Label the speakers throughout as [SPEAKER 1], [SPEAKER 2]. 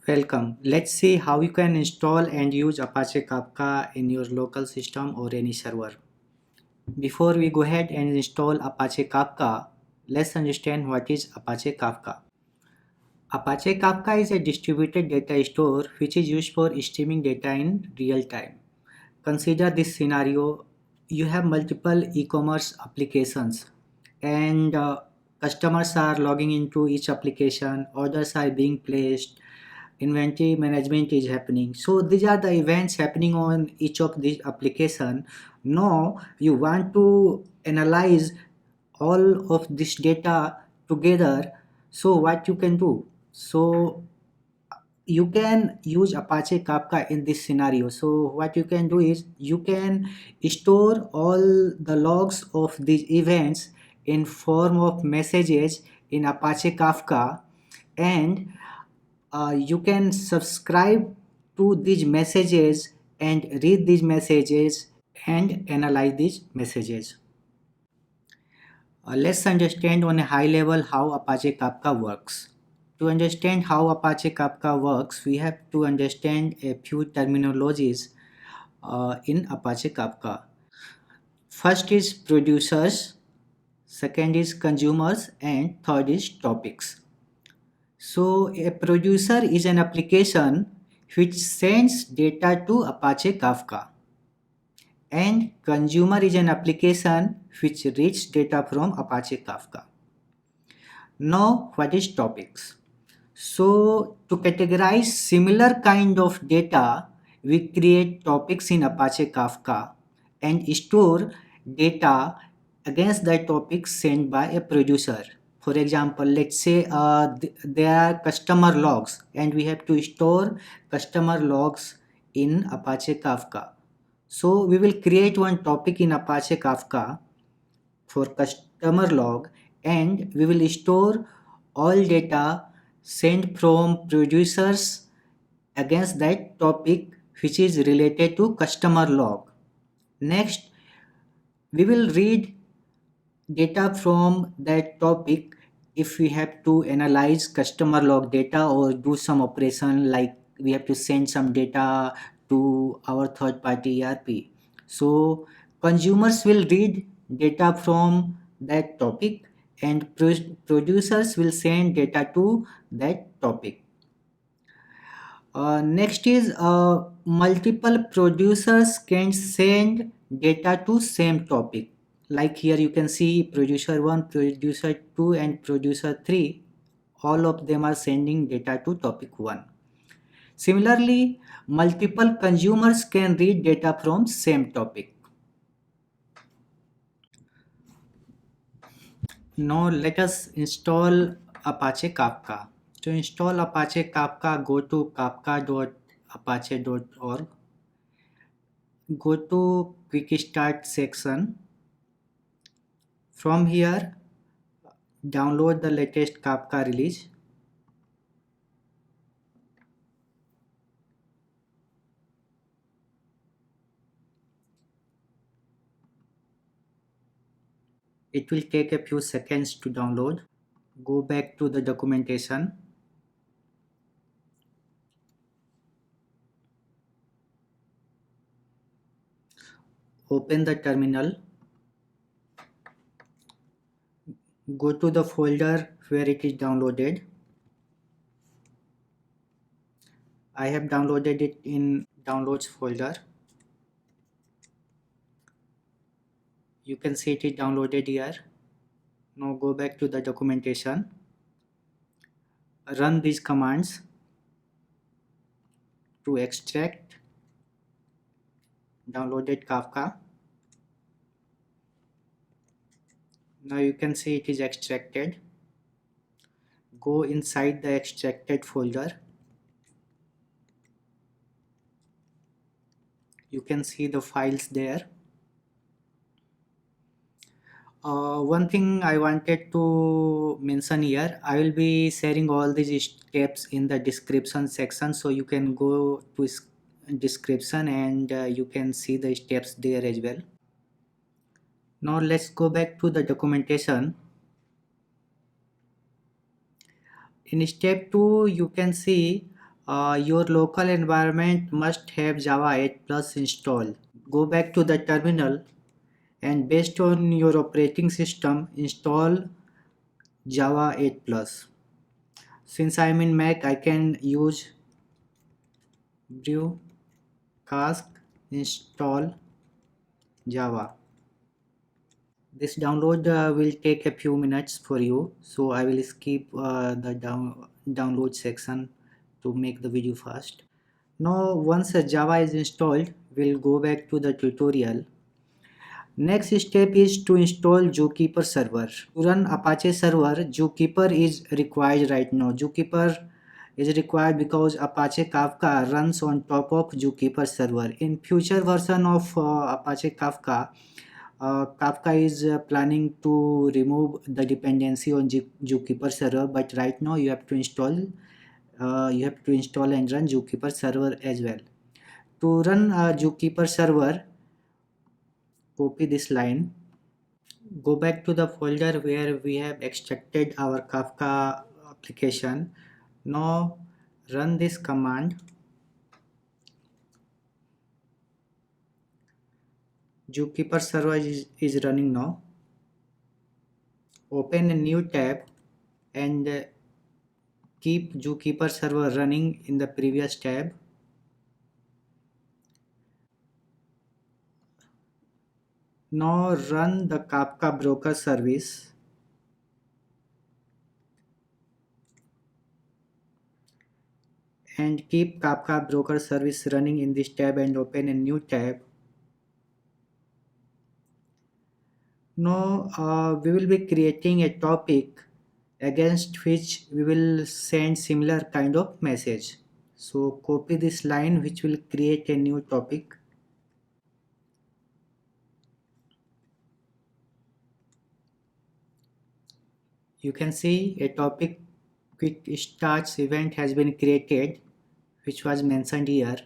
[SPEAKER 1] Welcome. Let's see how you can install and use Apache Kafka in your local system or any server. Before we go ahead and install Apache Kafka, let's understand what is Apache Kafka. Apache Kafka is a distributed data store which is used for streaming data in real time. Consider this scenario. You have multiple e-commerce applications and customers are logging into each application, orders are being placed, inventory management is happening. So these are the events happening on each of these application. Now you want to analyze all of this data together. So what you can do? So you can use Apache Kafka in this scenario. So what you can do is you can store all the logs of these events in form of messages in Apache Kafka, and you can subscribe to these messages and read these messages and analyze these messages. Let's understand on a high level how Apache Kafka works. To understand how Apache Kafka works, we have to understand a few terminologies in Apache Kafka. First is producers, second is consumers, and third is topics. So a producer is an application which sends data to Apache Kafka, and consumer is an application which reads data from Apache Kafka. Now what is topics? So to categorize similar kind of data, we create topics in Apache Kafka and store data against the topics sent by a producer. For example, let's say there are customer logs and we have to store customer logs in Apache Kafka. So we will create one topic in Apache Kafka for customer log, and we will store all data sent from producers against that topic which is related to customer log. Next, we will read data from that topic if we have to analyze customer log data or do some operation, like we have to send some data to our third party ERP. So consumers will read data from that topic and producers will send data to that topic. Next is multiple producers can send data to same topic. Like here you can see producer 1, producer 2 and producer 3. All of them are sending data to topic 1. Similarly, multiple consumers can read data from same topic. Now let us install Apache Kafka. To install Apache Kafka, go to kafka.apache.org. Go to Quick Start section. From here, download the latest Kafka release. It will take a few seconds to download. Go back to the documentation. Open the terminal. Go to the folder where it is downloaded. I have downloaded it in downloads folder. You can see it is downloaded here. Now go back to the documentation. Run these commands to extract downloaded Kafka. Now you can see it is extracted. Go inside the extracted folder. You can see the files there. One thing I wanted to mention here, I will be sharing all these steps in the description section, so you can go to description and you can see the steps there as well. Now let's go back to the documentation. In step 2, you can see Your local environment must have Java 8 Plus installed. Go back to the terminal and based on your operating system, install Java 8 Plus. Since I'm in Mac, I can use brew cask install Java. This download will take a few minutes for you, so I will skip the download section to make the video fast. Now once Java is installed, we'll go back to the tutorial. Next step is to install Zookeeper server. To run Apache server, Zookeeper is required right now. Zookeeper is required because Apache Kafka runs on top of Zookeeper server. In future version of Apache Kafka, Kafka is planning to remove the dependency on Zookeeper server, but right now you have to install and run Zookeeper server as well. To run Zookeeper server, copy this line, go back to the folder where we have extracted our Kafka application. Now run this command. Zookeeper server is running now. Open a new tab and keep Zookeeper server running in the previous tab. Now run the Kafka broker service. And keep Kafka broker service running in this tab and open a new tab. Now we will be creating a topic against which we will send similar kind of message. So copy this line which will create a new topic. You can see a topic quick starts event has been created, which was mentioned here.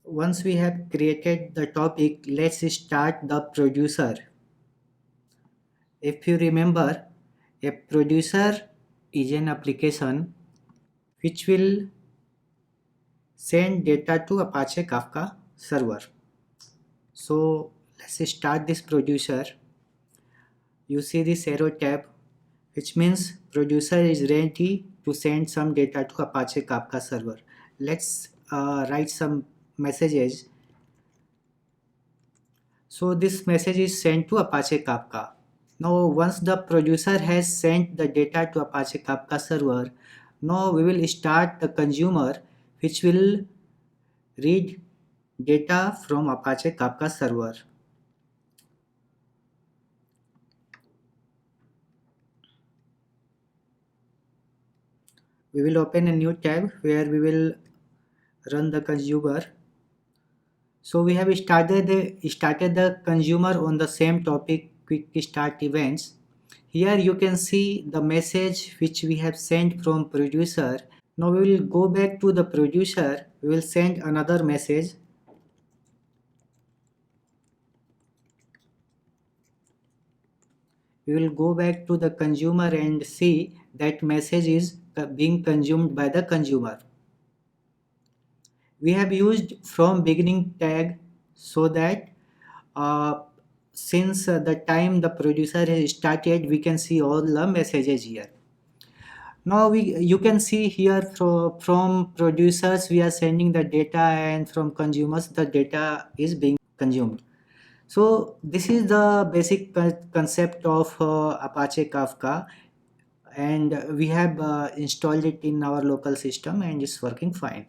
[SPEAKER 1] Once we have created the topic, let's start the producer. If you remember, a producer is an application which will send data to Apache Kafka server. So let's start this producer. You see this arrow tab, which means producer is ready to send some data to Apache Kafka server. Let's write some messages. So this message is sent to Apache Kafka. Now once the producer has sent the data to Apache Kafka server, now we will start the consumer which will read data from Apache Kafka server. We will open a new tab where we will run the consumer. So we have started the consumer on the same topic, quick start events. Here you can see the message which we have sent from producer. Now we will go back to the producer. We will send another message. We will go back to the consumer and see that message is being consumed by the consumer. We have used from beginning tag so that since the time the producer has started, we can see all the messages here. Now you can see here from producers we are sending the data, and from consumers the data is being consumed. So this is the basic concept of Apache Kafka, and we have installed it in our local system and it's working fine.